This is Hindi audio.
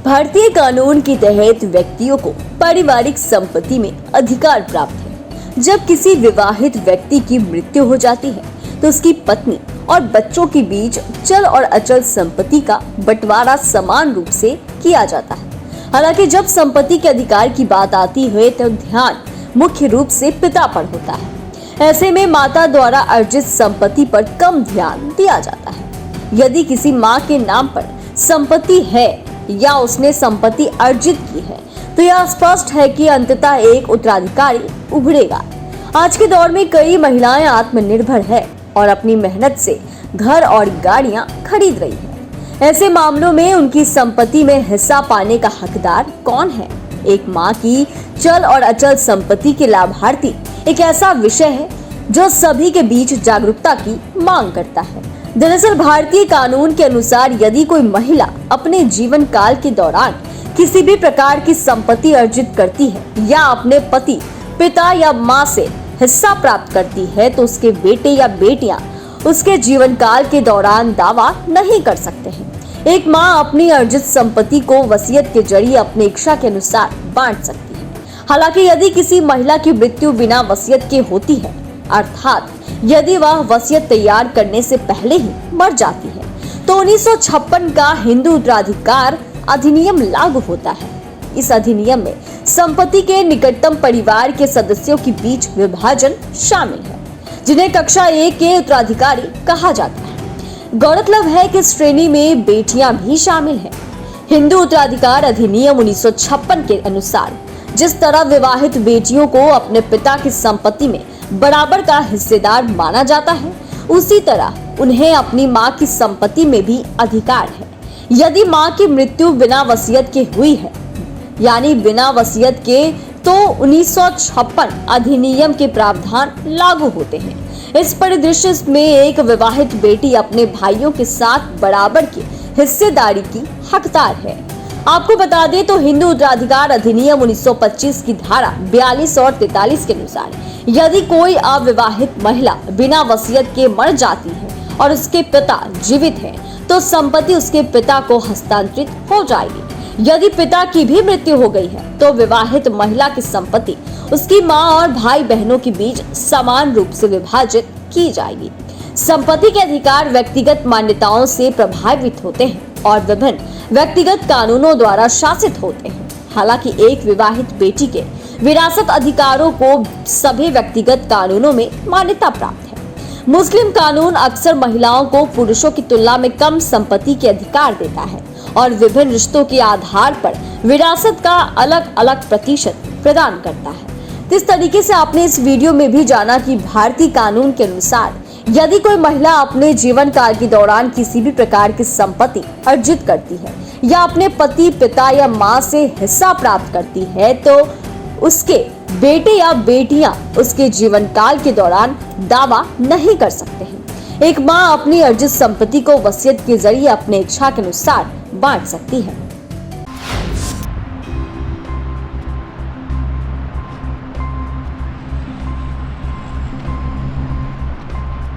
भारतीय कानून के तहत व्यक्तियों को पारिवारिक संपत्ति में अधिकार प्राप्त है। जब किसी विवाहित व्यक्ति की मृत्यु हो जाती है तो उसकी पत्नी और बच्चों के बीच चल और अचल संपत्ति का बंटवारा समान रूप से किया जाता है। हालांकि जब संपत्ति के अधिकार की बात आती है तो ध्यान मुख्य रूप से पिता पर होता है। ऐसे में माता द्वारा अर्जित संपत्ति पर कम ध्यान दिया जाता है। यदि किसी माँ के नाम पर संपत्ति है या उसने संपत्ति अर्जित की है तो यह स्पष्ट है कि अंततः एक उत्तराधिकारी उभरेगा। आज के दौर में कई महिलाएं आत्मनिर्भर है और अपनी मेहनत से घर और गाड़ियां खरीद रही है। ऐसे मामलों में उनकी संपत्ति में हिस्सा पाने का हकदार कौन है? एक माँ की चल और अचल संपत्ति के लाभार्थी एक ऐसा विषय है जो सभी के बीच जागरूकता की मांग करता है। दरअसल भारतीय कानून के अनुसार यदि कोई महिला अपने जीवन काल के दौरान किसी भी प्रकार की संपत्ति अर्जित करती है या अपने पति, पिता या माँ से हिस्सा प्राप्त करती है तो उसके बेटे या बेटियां उसके जीवन काल के दौरान दावा नहीं कर सकते हैं। एक माँ अपनी अर्जित संपत्ति को वसीयत के जरिए अपनी इच्छा के अनुसार बांट सकती है। हालांकि यदि किसी महिला की मृत्यु बिना वसीयत के होती है, अर्थात यदि वह वसीयत तैयार करने से पहले ही मर जाती है, तो 1956 का हिंदू उत्तराधिकार अधिनियम लागू होता है। इस अधिनियम में संपत्ति के निकटतम परिवार के सदस्यों के बीच विभाजन शामिल है, जिन्हें कक्षा 1 के उत्तराधिकारी कहा जाता है। गौरतलब है कि इस श्रेणी में बेटियां भी शामिल हैं। हिंदू उत्तराधिकार अधिनियम 1956 के अनुसार जिस तरह विवाहित बेटियों को अपने पिता की संपत्ति में बराबर का हिस्सेदार माना जाता है, उसी तरह उन्हें अपनी मां की संपत्ति में भी अधिकार है। यदि मां की मृत्यु बिना वसीयत के हुई है, यानी बिना वसीयत के, तो 1956 अधिनियम के प्रावधान लागू होते हैं। इस परिदृश्य में एक विवाहित बेटी अपने भाइयों के साथ बराबर की हिस्सेदारी की हकदार है। आपको बता दें तो हिंदू उत्तराधिकार अधिनियम 1925 की धारा 42 और 43 के अनुसार यदि कोई अविवाहित महिला बिना वसीयत के मर जाती है और उसके पिता जीवित हैं, तो संपत्ति उसके पिता को हस्तांतरित हो जाएगी। यदि पिता की भी मृत्यु हो गई है तो विवाहित महिला की संपत्ति उसकी मां और भाई बहनों के बीच समान रूप से विभाजित की जाएगी। संपत्ति के अधिकार व्यक्तिगत मान्यताओं से प्रभावित होते हैं और विभिन्न व्यक्तिगत कानूनों द्वारा शासित होते हैं। हालांकि एक विवाहित बेटी के विरासत अधिकारों को सभी व्यक्तिगत कानूनों में मान्यता प्राप्त है। मुस्लिम कानून अक्सर महिलाओं को पुरुषों की तुलना में कम संपत्ति के अधिकार देता है और विभिन्न रिश्तों के आधार पर विरासत का अलग अलग प्रतिशत प्रदान करता है। इस तरीके से आपने इस वीडियो में भी जाना कि भारतीय कानून के अनुसार यदि कोई महिला अपने जीवन काल के दौरान किसी भी प्रकार की संपत्ति अर्जित करती है या अपने पति, पिता या मां से हिस्सा प्राप्त करती है तो उसके बेटे या बेटियां उसके जीवन काल के दौरान दावा नहीं कर सकते हैं। एक मां अपनी अर्जित संपत्ति को वसीयत के जरिए अपने इच्छा के अनुसार बांट सकती है।